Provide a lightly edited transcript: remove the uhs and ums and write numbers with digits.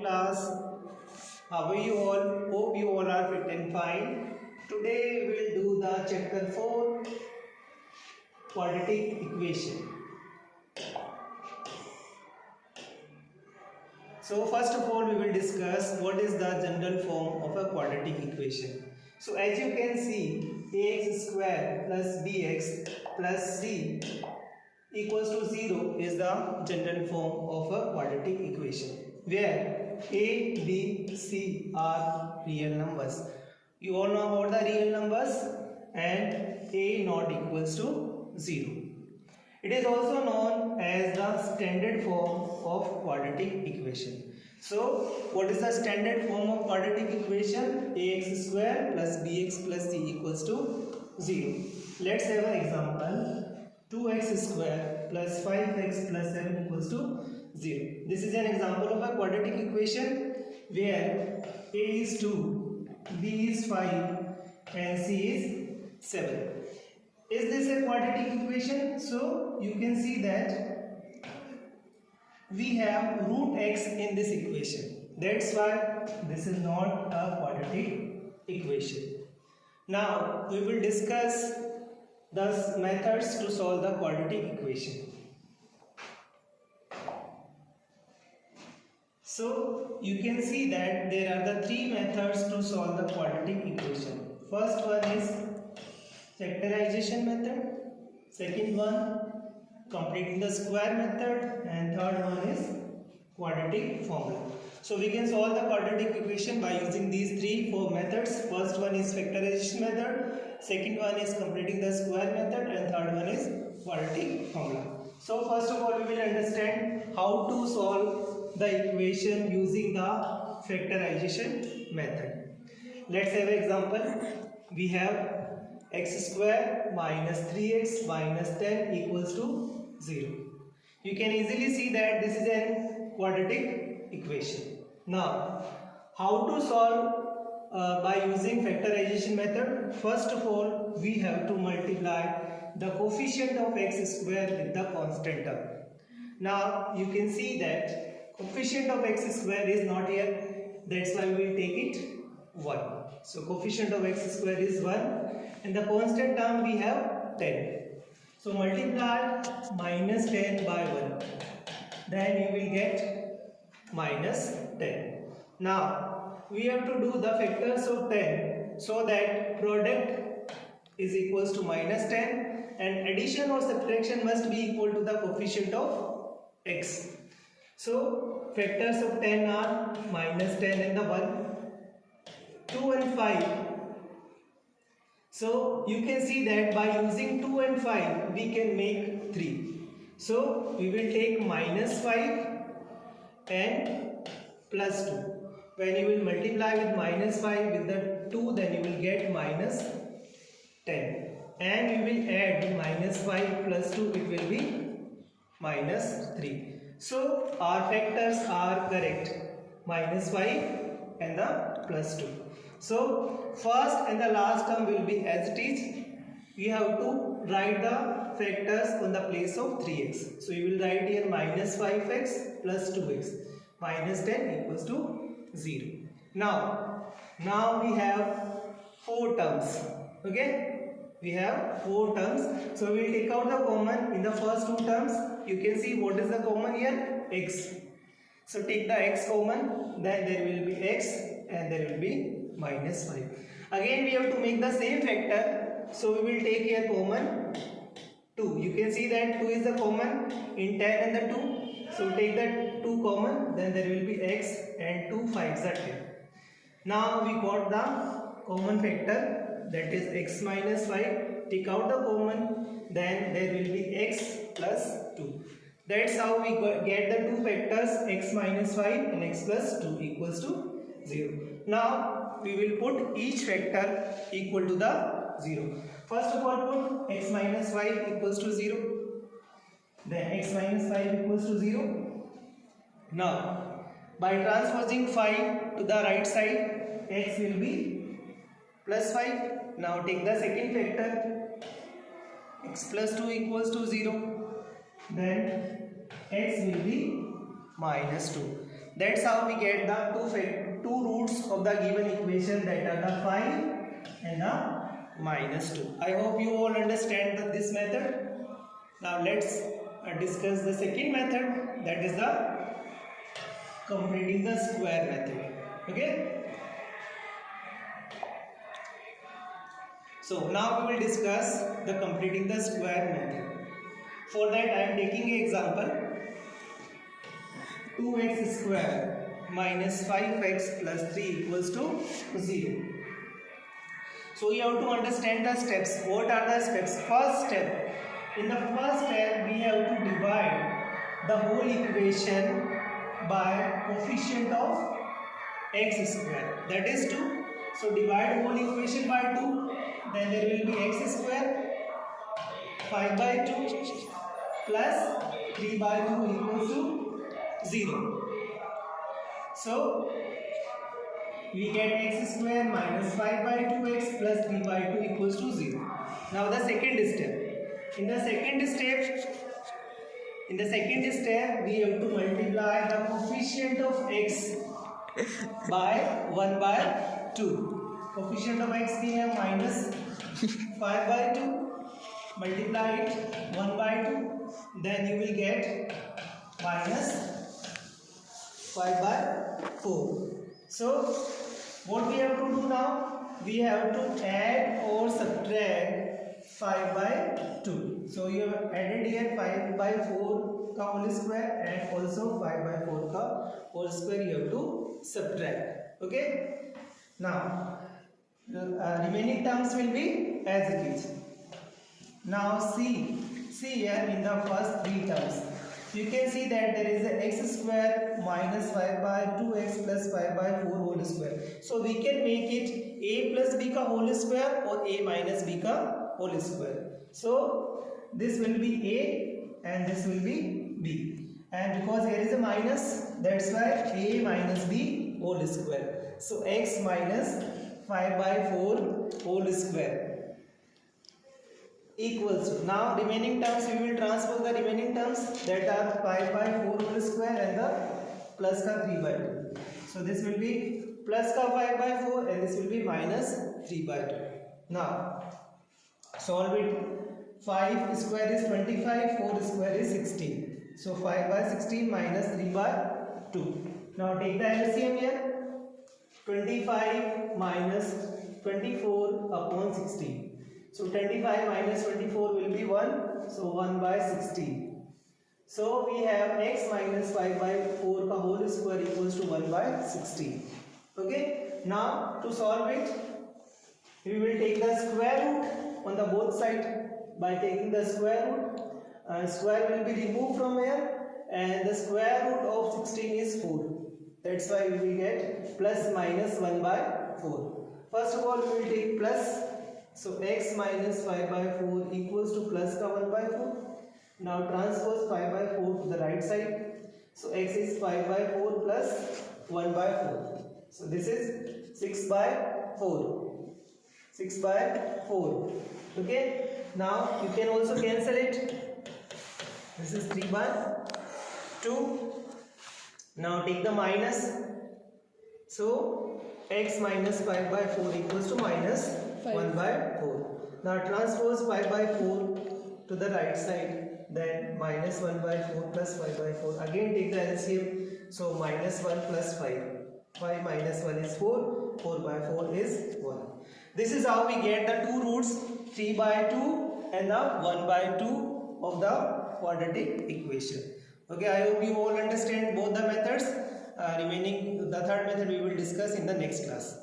class. How are you all? Hope you all are fit and fine. Today we will do the chapter 4 quadratic equation. So first of all we will discuss what is the general form of a quadratic equation. So as you can see, ax square plus bx plus c equals to 0 is the general form of a quadratic equation where a, b, c are real numbers. You all know about the real numbers and a not equals to 0. It is also known as the standard form of quadratic equation. So what is the standard form of quadratic equation? Ax square plus bx plus c equals to 0. Let's have an example. 2x square plus 5x plus 7 equals to 0. This is an example of a quadratic equation where a is 2, b is 5 and c is 7. Is this a quadratic equation? So you can see that we have root x in this equation. That's why this is not a quadratic equation. Now we will discuss the methods to solve the quadratic equation. So you can see that there are the three methods to solve the quadratic equation. First one is factorization method, second one completing the square method, and third one is quadratic formula. So we can solve the quadratic equation by using these four methods. First one is factorization method, second one is completing the square method, and third one is quadratic formula. So first of all we will understand how to solve the equation using the factorization method. Let's have an example. We have x square minus 3x minus 10 equals to 0. You can easily see that this is a quadratic equation. Now, how to solve by using factorization method? First of all, we have to multiply the coefficient of x square with the constant term. Now, you can see that coefficient of x square is not here. That's why we will take it 1. So, coefficient of x square is 1 and the constant term we have 10. So, multiply minus 10 by 1. Then you will get minus 10. Now, we have to do the factors of 10 so that product is equals to minus 10 and addition or subtraction must be equal to the coefficient of x. So, factors of 10 are minus 10 and the 1, 2 and 5. So, you can see that by using 2 and 5 we can make 3. So, we will take minus 5 and plus 2. When you will multiply with minus 5 with the 2, then you will get minus 10. And you will add minus 5 plus 2, it will be minus 3. So, our factors are correct. Minus 5 and the plus 2. So, first and the last term will be as it is. We have to write the factors on the place of 3x. So, you will write here minus 5x plus 2x. Minus 10 equals to 0. Now we have 4 terms. Okay? We have 4 terms. So, we will take out the common in the first 2 terms. You can see what is the common here? X. So, take the x common. Then there will be x and there will be minus 5. Again we have to make the same factor. So, we will take here common 2. You can see that 2 is the common in 10 and the 2. So, take the 2 common, then there will be x and 2 5s are 10. Now, we got the common factor, that is x minus 5. Take out the common, then there will be x plus 2. That's how we get the two factors x minus 5 and x plus 2 equals to 0. Now, we will put each factor equal to the 0. First of all, put x minus 5 equals to 0. Then x minus 5 equals to 0. Now, by transposing 5 to the right side, x will be plus 5. Now, take the second factor, x plus 2 equals to 0. Then x will be minus 2. That's how we get the two roots of the given equation, that are the 5 and the -2. I hope you all understand this method. Now let's discuss the second method, that is the completing the square method. Okay. So now we will discuss the completing the square method. For that I am taking an example. 2x square minus 5x plus 3 equals to 0. So you have to understand the steps. What are the steps? First step. In the first step we have to divide the whole equation by coefficient of x square, that is 2. So divide whole equation by 2, then there will be x square 5 by 2 plus 3 by 2 equals to 0. So we get x square minus 5 by 2x plus 3 by 2 equals to 0. Now the second step. In the second step we have to multiply the coefficient of x by 1 by 2. Coefficient of x we have minus 5 by 2, multiply it 1 by 2, then you will get minus 5 by 4. So what we have to do now? We have to add or subtract 5 by 2. So you have added here 5 by 4 का whole square and also 5 by 4 का whole square you have to subtract. Okay. Now remaining terms will be as it is. Now see here in the first three terms. You can see that there is a x square minus 5 by 2x plus 5 by 4 whole square. So we can make it a plus b ka whole square or a minus b ka whole square. So this will be a and this will be b. And because here is a minus, that's why a minus b whole square. So x minus 5 by 4 whole square equals to, now remaining terms we will transpose the remaining terms, that are 5 by 4 whole square and the plus ka 3 by 2. So this will be plus ka 5 by 4 and this will be minus 3 by 2. Now solve it. 5 square is 25, 4 square is 16. So 5 by 16 minus 3 by 2. Now take the LCM here. 25 minus 24 upon 16. So 25 minus 24 will be 1. So 1 by 16. So we have x minus 5 by 4 ka whole square equals to 1 by 16. Okay. Now to solve it, we will take the square root on the both sides. By taking the square root, square will be removed from here and the square root of 16 is 4. That's why we will get plus minus 1 by 4. First of all we will take plus. So x minus 5 by 4 equals to plus ka 1 by 4. Now transpose 5 by 4 to the right side. So x is 5 by 4 plus 1 by 4. So this is 6 by 4. 6 by 4. Okay. Now you can also cancel it. This is 3 by 2. Now take the minus. So x minus 5 by 4 equals to minus 1 by 4. Now transpose 5 by 4 to the right side. Then minus 1 by 4 plus 5 by 4. Again take the LCM. So minus 1 plus 5. 5 minus 1 is 4. 4 by 4 is 1. This is how we get the two roots, 3 by 2 and the 1 by 2 of the quadratic equation. Okay, I hope you all understand both the methods. Remaining the third method we will discuss in the next class.